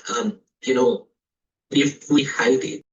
You know, if we hide it,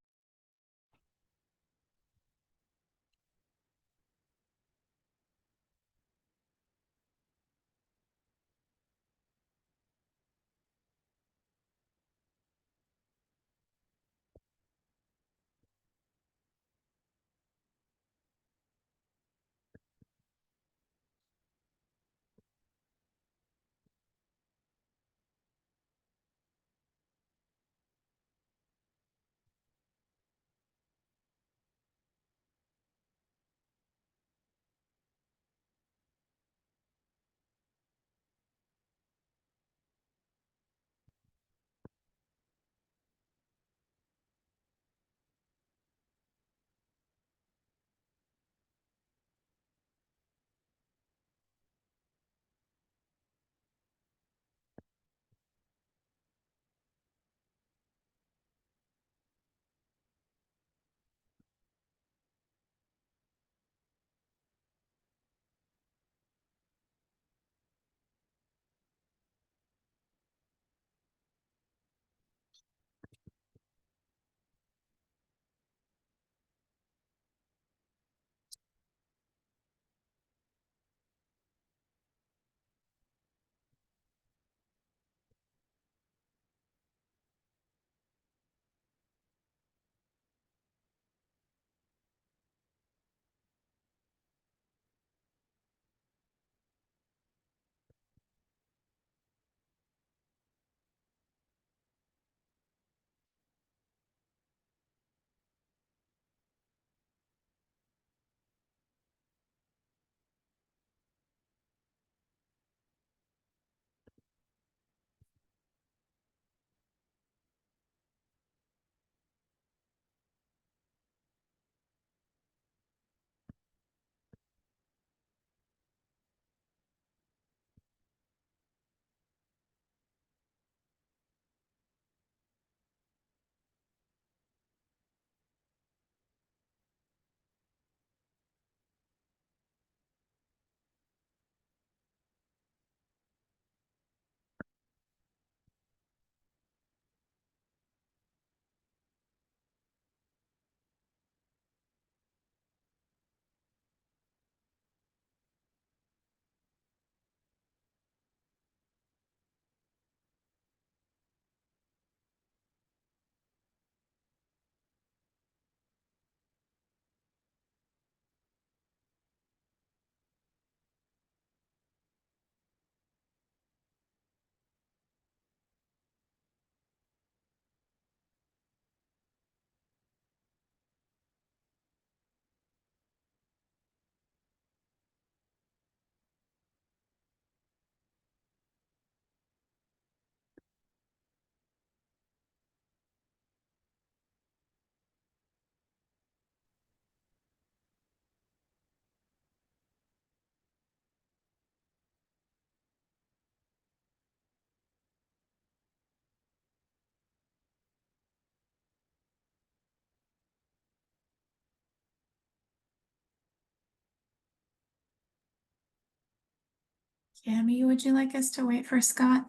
Cammy, would you like us to wait for Scott?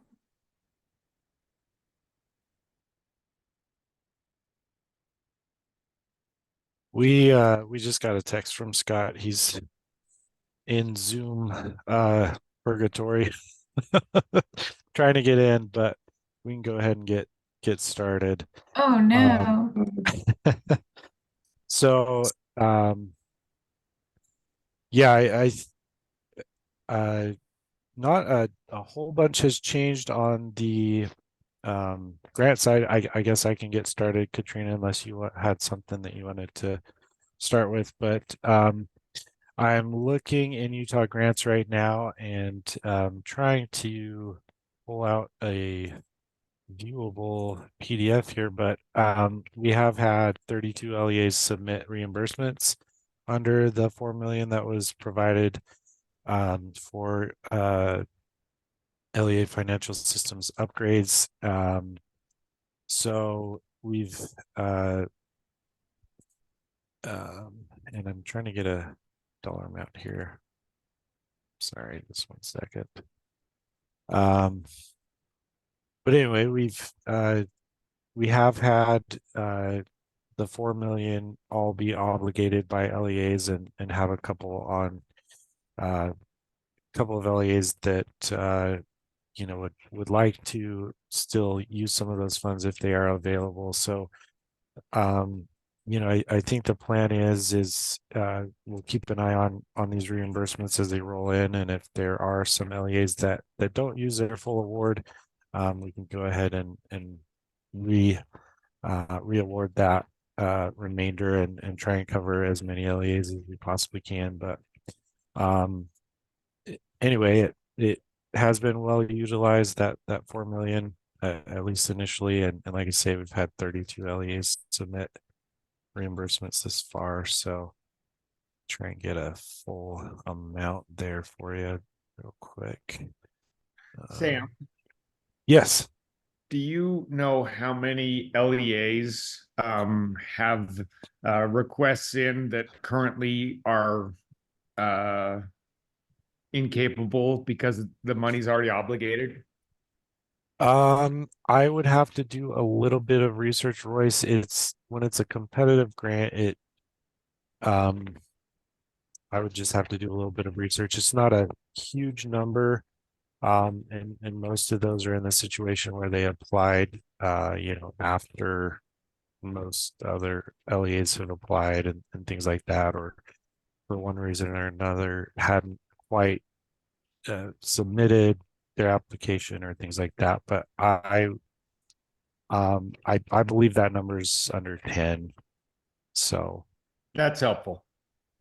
We just got a text from Scott. He's in Zoom purgatory trying to get in, but we can go ahead and get started. Oh Um, no. so yeah, uh not a whole bunch has changed on the grant side. I guess I can get started, Katrina, unless you had something that you wanted to start with, but I'm looking in Utah grants right now and trying to pull out a viewable PDF here, but we have had 32 LEAs submit reimbursements under the 4 million that was provided for LEA financial systems upgrades. So we've and I'm trying to get a dollar amount here. Sorry, just one second. Um, but anyway, we have had the 4 million all be obligated by LEAs and have a couple on couple of LEAs that would like to still use some of those funds if they are available. So I think the plan is we'll keep an eye on these reimbursements as they roll in, and if there are some LEAs that don't use their full award, we can go ahead and re-award that remainder and try and cover as many LEAs as we possibly can. But anyway, it has been well utilized, that 4 million at least initially, and like I say, we've had 32 LEAs submit reimbursements this far, so try and get a full amount there for you real quick. Sam, yes. do you know how many LEAs have requests in that currently are incapable because the money's already obligated? I would have to do a little bit of research, Royce. When it's a competitive grant, I would just have to do a little bit of research. It's not a huge number. And most of those are in the situation where they applied, after most other LEAs have applied and things like that, or for one reason or another hadn't quite submitted their application or things like that. But I believe that number's under 10. So That's helpful.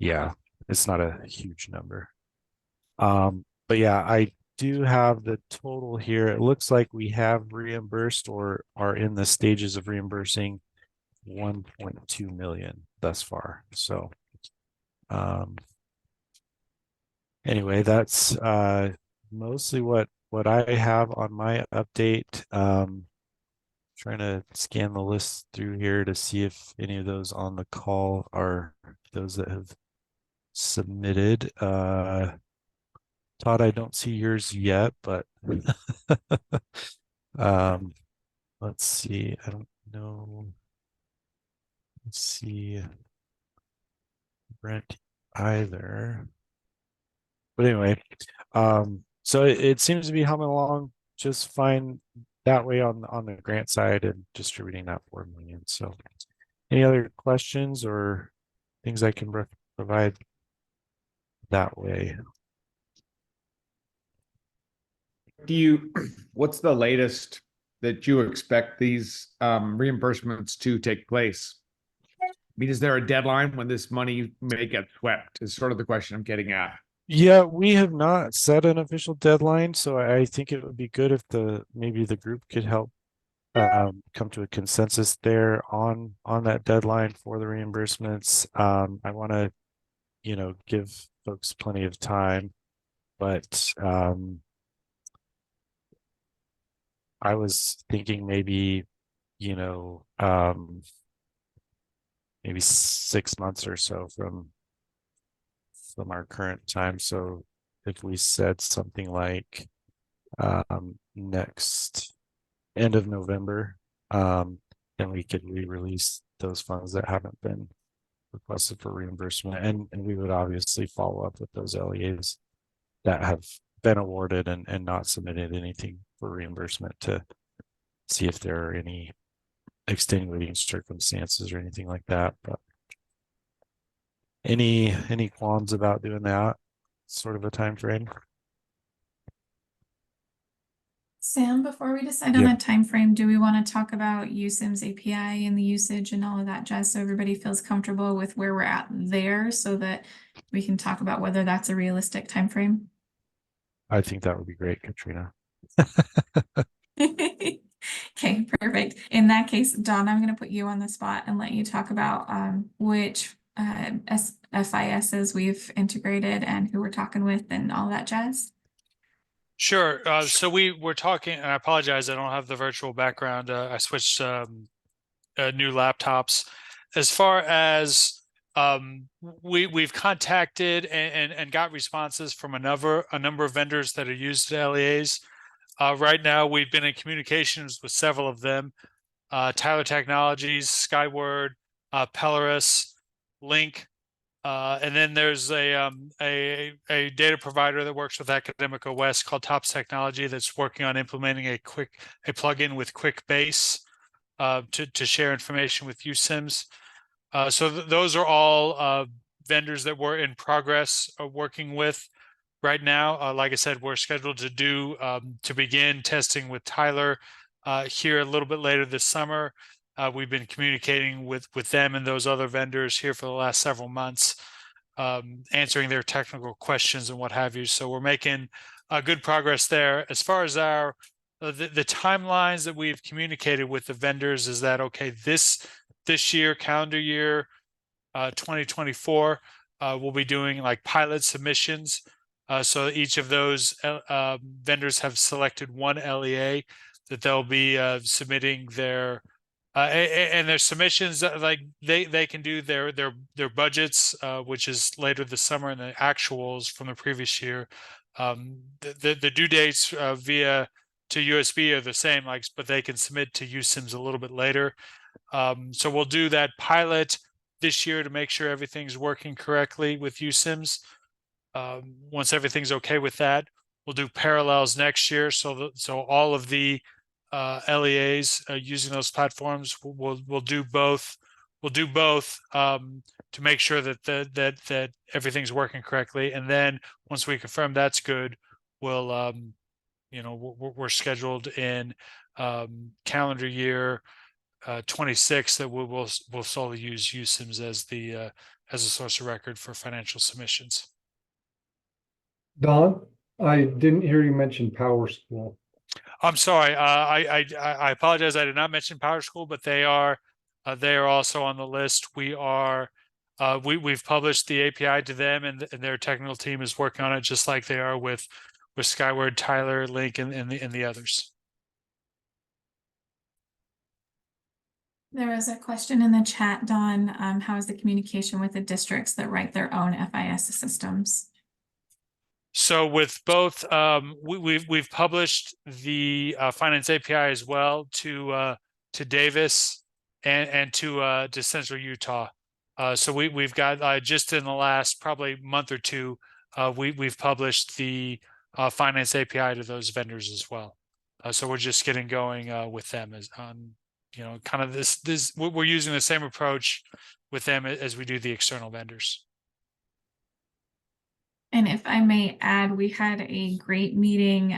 yeah, it's not a huge number. But yeah, I do have the total here. It looks like we have reimbursed or are in the stages of reimbursing 1.2 million thus far. So anyway, that's mostly what I have on my update. Trying to scan the list through here to see if any of those on the call are those that have submitted. Todd, I don't see yours yet, but let's see. I don't know. Let's see. Brent either. But anyway, so it seems to be humming along just fine that way on the grant side and distributing that 4 million. So any other questions or things I can provide that way? What's the latest that you expect these reimbursements to take place? I mean, is there a deadline when this money may get swept? Is sort of the question I'm getting at. Yeah, we have not set an official deadline, so I think it would be good if maybe the group could help come to a consensus there on that deadline for the reimbursements. I want to, give folks plenty of time, but I was thinking maybe, maybe 6 months or so from our current time. So if we said something like next end of November, then we could re-release those funds that haven't been requested for reimbursement, and we would obviously follow up with those LEAs that have been awarded and not submitted anything for reimbursement to see if there are any extenuating circumstances or anything like that. But any qualms about doing that sort of a time frame? Sam, before we decide on a time frame, do we want to talk about USIMS API and the usage and all of that jazz so everybody feels comfortable with where we're at there so that we can talk about whether that's a realistic time frame? I think that would be great, Katrina. Okay, perfect. In that case, Dawn, I'm going to put you on the spot and let you talk about which FISs we've integrated and who we're talking with and all that jazz. Sure. So we were talking, and I apologize, I don't have the virtual background. I switched new laptops. As far as we've contacted and got responses from a number of vendors that are used to LEAs. Right now, we've been in communications with several of them. Tyler Technologies, Skyward, Polaris, Link, and then there's a data provider that works with Academic West called Tops Technology that's working on implementing a plugin with QuickBase to share information with USIMS. So those are all vendors that we're in progress of working with right now. Like I said, we're scheduled to begin testing with Tyler here a little bit later this summer. We've been communicating with them and those other vendors here for the last several months, answering their technical questions and what have you. So we're making good progress there. As far as our the timelines that we've communicated with the vendors is that okay, this year, calendar year 2024, we'll be doing like pilot submissions. So each of those vendors have selected one LEA that they'll be submitting their and their submissions, like they can do their budgets, which is later this summer, and the actuals from the previous year. The due dates via to USB are the same, like, but they can submit to USIMS a little bit later. So we'll do that pilot this year to make sure everything's working correctly with USIMS. Once everything's okay with that, we'll do parallels next year. So all of the LEAs using those platforms, we'll do both. We'll do both to make sure that everything's working correctly. And then once we confirm that's good, we'll we're scheduled in calendar year 26 that we'll solely use USIMS as a source of record for financial submissions. Don, I didn't hear you mention Power School. I'm sorry. I apologize. I did not mention Power School, but they are also on the list. We've published the API to them, and their technical team is working on it, just like they are with Skyward, Tyler, Link, and the others. There was a question in the chat, Don. How is the communication with the districts that write their own FIS systems? So with both, we've published the Finance API as well to Davis and to Central Utah. So we've got just in the last probably month or two, we've published the Finance API to those vendors as well. So we're just getting going with them as on. Kind of this we're using the same approach with them as we do the external vendors. And if I may add, we had a great meeting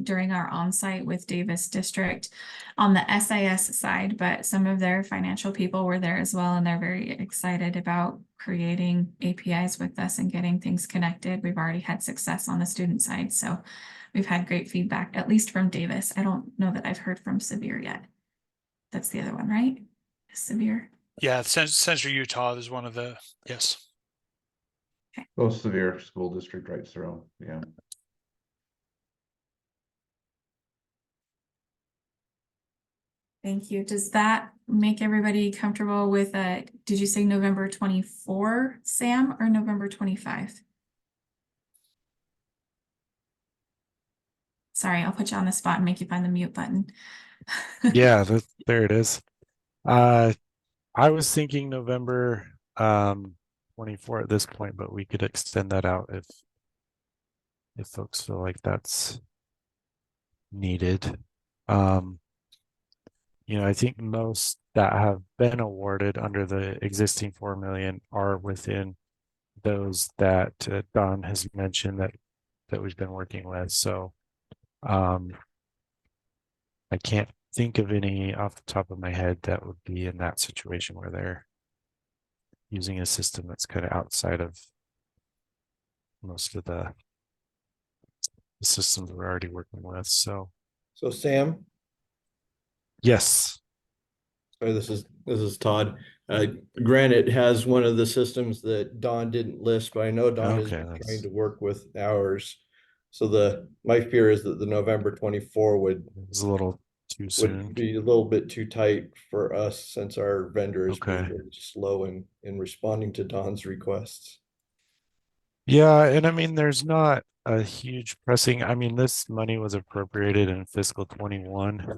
during our on-site with Davis District on the SIS side, but some of their financial people were there as well, and they're very excited about creating APIs with us and getting things connected. We've already had success on the student side, so we've had great feedback, at least from Davis. I don't know that I've heard from Severe yet. That's the other one, right? Severe. Yeah, Central Utah is one of the, yes. Most Severe school district writes their own, yeah. Thank you. Does that make everybody comfortable with did you say November 24, Sam, or November 25? Sorry, I'll put you on the spot and make you find the mute button. Yeah, there it is. I was thinking November 24 at this point, but we could extend that out if folks feel like that's needed. I think most that have been awarded under the existing 4 million are within those that Don has mentioned that we've been working with. So I can't think of any off the top of my head that would be in that situation where they're using a system that's kind of outside of most of the systems we're already working with. So Sam, yes. sorry, this is Todd. Granite has one of the systems that Don didn't list, but I know Don is trying to work with ours. So my fear is that the November 24 would It's a little too soon. Would be a little bit too tight for us since our vendor is Okay. really slow in responding to Don's requests. Yeah, and I mean there's not a huge pressing, I mean, this money was appropriated in fiscal 21.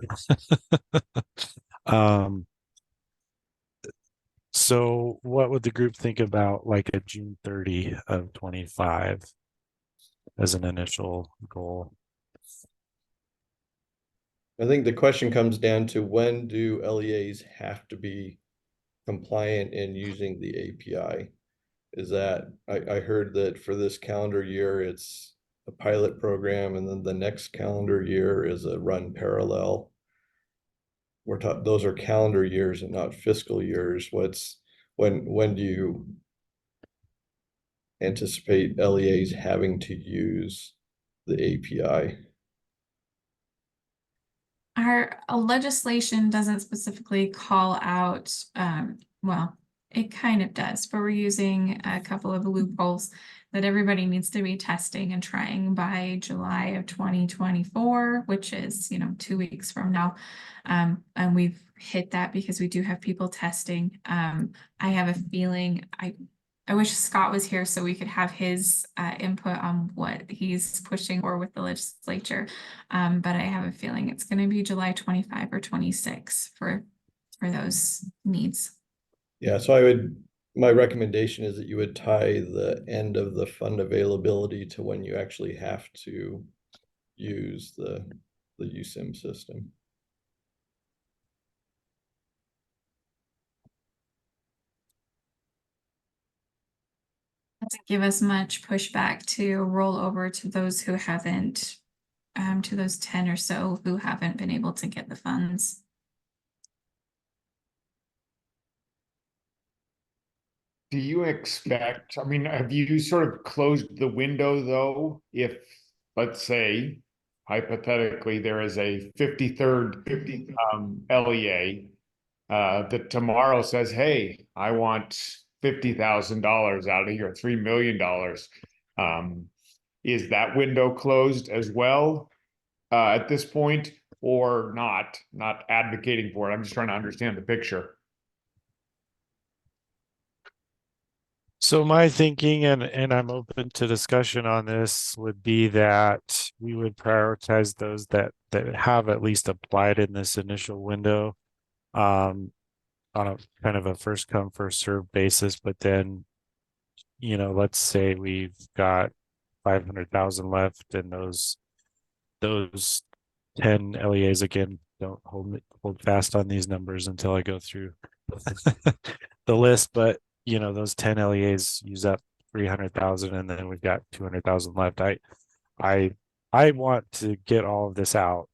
So what would the group think about like a June 30 of 25 as an initial goal? I think the question comes down to, when do LEAs have to be compliant in using the API? Is that, I heard that for this calendar year, it's a pilot program, and then the next calendar year is a run parallel. Those are calendar years and not fiscal years. When do you anticipate LEAs having to use the API? Our legislation doesn't specifically call out, well, it kind of does, but we're using a couple of loopholes that everybody needs to be testing and trying by July of 2024, which is, 2 weeks from now. And we've hit that because we do have people testing. I have a feeling, I wish Scott was here so we could have his input on what he's pushing for with the legislature. But I have a feeling it's going to be July 25 or 26 for those needs. Yeah, so my recommendation is that you would tie the end of the fund availability to when you actually have to use the USIM system. Doesn't give us much pushback to roll over to those who haven't, to those 10 or so who haven't been able to get the funds. Do you expect, I mean, have you sort of closed the window though? If, let's say, hypothetically, there is a 53rd LEA that tomorrow says, hey, I want $50,000 out of here, $3 million. Is that window closed as well at this point, or not? Not advocating for it. I'm just trying to understand the picture. So my thinking, and I'm open to discussion on this, would be that we would prioritize those that have at least applied in this initial window, on a kind of a first come first served basis. But then, let's say we've got 500,000 left, and those 10 LEAs, again, don't hold fast on these numbers until I go through the list, but those 10 LEAs use up 300,000, and then we've got 200,000 left. I want to get all of this out,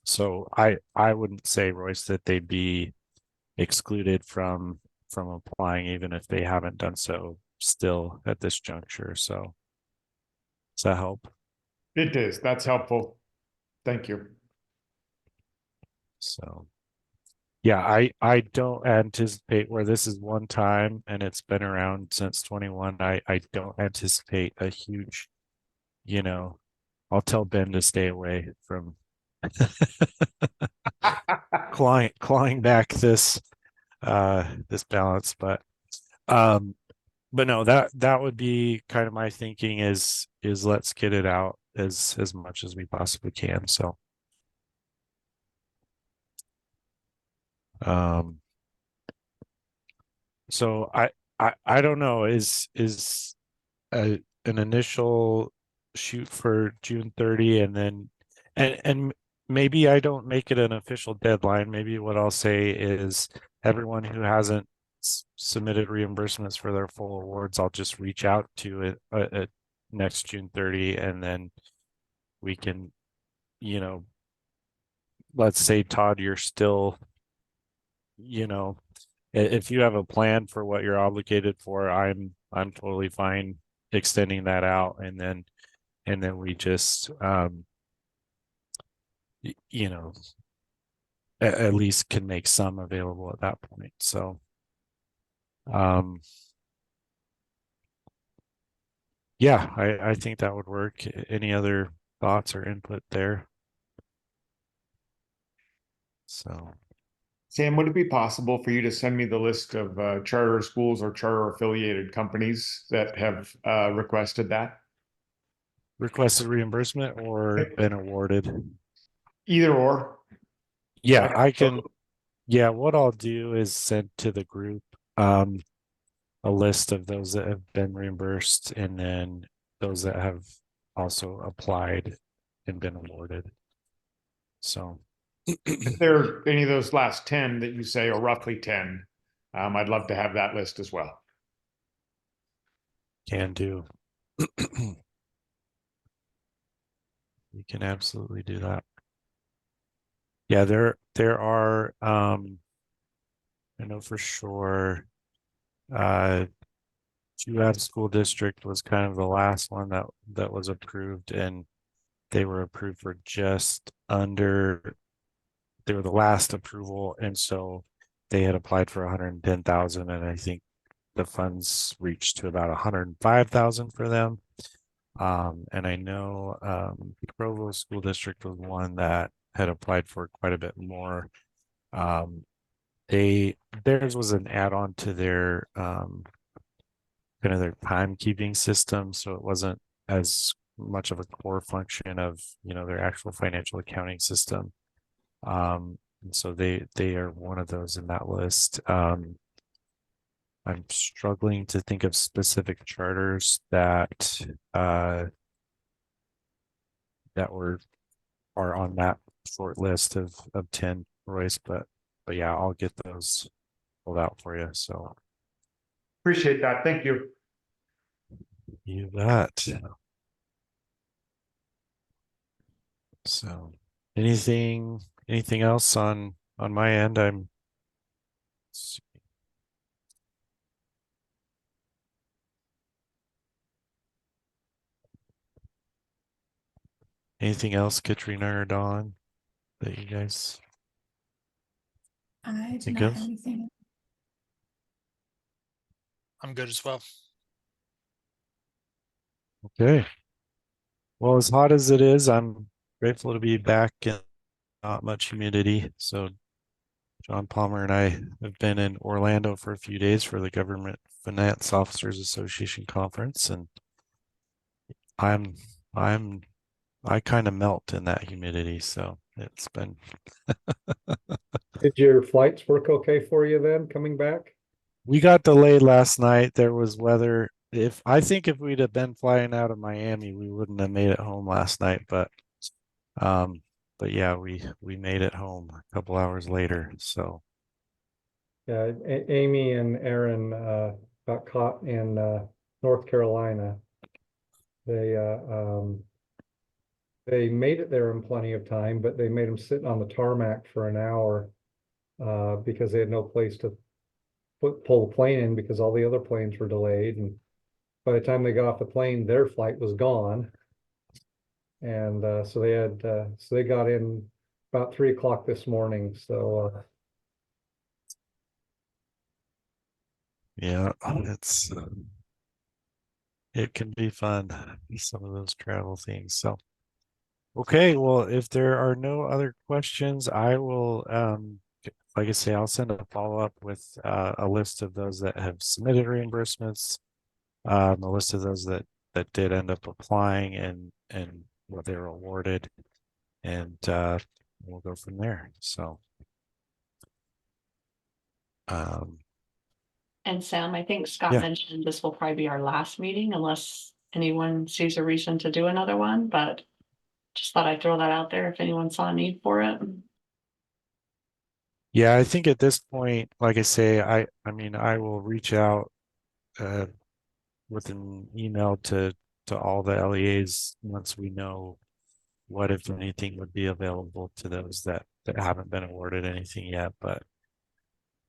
so I wouldn't say, Royce, that they'd be excluded from applying, even if they haven't done so still at this juncture. So does that help? It is. That's helpful. Thank you. So yeah, I don't anticipate, where this is one time and it's been around since 21. I don't anticipate a huge, I'll tell Ben to stay away from clawing back this balance, but no, that would be kind of my thinking, is let's get it out as much as we possibly can. So so I don't know, is an initial shoot for June 30, and then and maybe I don't make it an official deadline. Maybe what I'll say is, everyone who hasn't submitted reimbursements for their full awards, I'll just reach out to it next June 30, and then we can, let's say, Todd, you're still, if you have a plan for what you're obligated for, I'm totally fine extending that out, and then we just at least can make some available at that point. So yeah, I think that would work. Any other thoughts or input there? So Sam, would it be possible for you to send me the list of charter schools or charter affiliated companies that have requested that? requested reimbursement or been awarded? Either or. Yeah, I can. Yeah, what I'll do is send to the group a list of those that have been reimbursed and then those that have also applied and been awarded. So If there are any of those last 10 that you say, or roughly 10, I'd love to have that list as well. can do. You can absolutely do that. Yeah, there are I know for sure UF school district was kind of the last one that was approved, and they were approved for just under, they were the last approval, and so they had applied for 110,000, and I think the funds reached to about 105,000 for them. And I know Provo School District was one that had applied for quite a bit more. Theirs was an add-on to their kind of their timekeeping system, so it wasn't as much of a core function of, you know, their actual financial accounting system. And so they are one of those in that list. I'm struggling to think of specific charters that are on that short list of 10, Royce, but yeah, I'll get those pulled out for you. So Appreciate that. Thank you. you bet. So anything else on my end? Anything else, Katrina or Dawn, that you guys I do think not of? have anything. I'm good as well. Okay. Well, as hot as it is, I'm grateful to be back in not much humidity. So John Palmer and I have been in Orlando for a few days for the Government Finance Officers Association conference, and I kind of melt in that humidity, so it's been. Did your flights work okay for you then, coming back? We got delayed last night. There was weather. I think if we'd have been flying out of Miami, we wouldn't have made it home last night, but yeah, we made it home a couple hours later. So Yeah, Amy and Aaron got caught in North Carolina. They made it there in plenty of time, but they made them sit on the tarmac for an hour because they had no place to pull the plane in because all the other planes were delayed. And by the time they got off the plane, their flight was gone. And so they got in about 3 o'clock this morning. So yeah, it can be fun, some of those travel things. So okay, well, if there are no other questions, I will like I say, I'll send a follow-up with a list of those that have submitted reimbursements, a list of those that did end up applying and what they were awarded, and we'll go from there. So and Sam, I think Scott mentioned this will probably be our last meeting unless anyone sees a reason to do another one, but just thought I'd throw that out there if anyone saw a need for it. yeah, I think at this point, like I say, I mean, I will reach out with an email to all the LEAs once we know what, if anything, would be available to those that haven't been awarded anything yet. But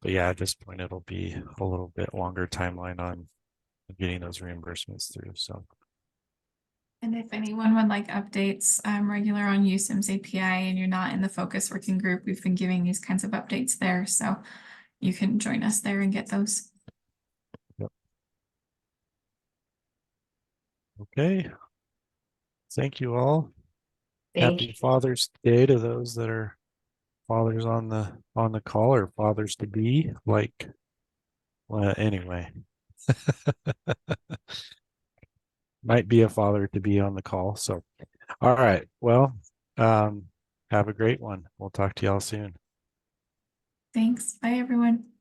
yeah, at this point, it'll be a little bit longer timeline on getting those reimbursements through. So. And if anyone would like updates regular on USIMS API and you're not in the focus working group, we've been giving these kinds of updates there. So you can join us there and get those. Yep. Okay. Thank you all. Happy Father's Day to those that are fathers on the call, or fathers to be, like, well, anyway. might be a father to be on the call. So, all right. Well, have a great one. We'll talk to y'all soon. Thanks. Bye, everyone.